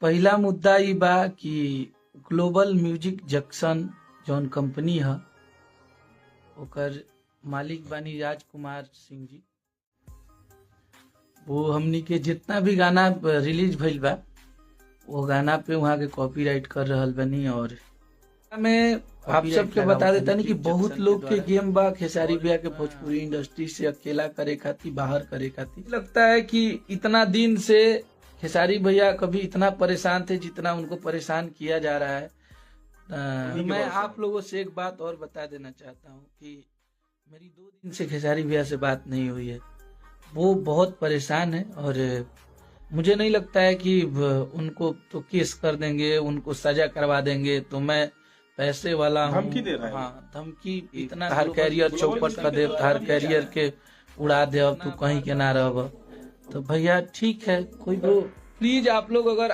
पहला मुद्दा ई बा कि ग्लोबल म्यूजिक जंक्शन जौन कंपनी है ओकर मालिक बानी राजकुमार सिंह जी। वो हमनी के जितना भी गाना रिलीज भइल बा वो गाना पे वहाँ के कॉपीराइट कर रहल बनी। और मैं आप सबके बता देता नहीं कि बहुत लोग के गेम बा खेसारी भैया के भोजपुरी इंडस्ट्री से अकेला करे खातिर बाहर करे खातिर। लगता है कि इतना दिन से खेसारी भैया कभी इतना परेशान थे जितना उनको परेशान किया जा रहा है। मैं आप लोगों से एक बात और बता देना चाहता हूँ कि मेरी 2 दिन से खेसारी भैया से बात नहीं हुई है। वो बहुत परेशान है और मुझे नहीं लगता है कि उनको तो केस कर देंगे, उनको सजा करवा देंगे। तो मैं पैसे वाला हूँ, धमकी दे रहा है। हाँ धमकी इतना, हर कैरियर चौपट कर दे, हर कैरियर के उड़ा दे, अब तू कहीं के ना रह। तो भैया ठीक है, कोई प्लीज आप लोग अगर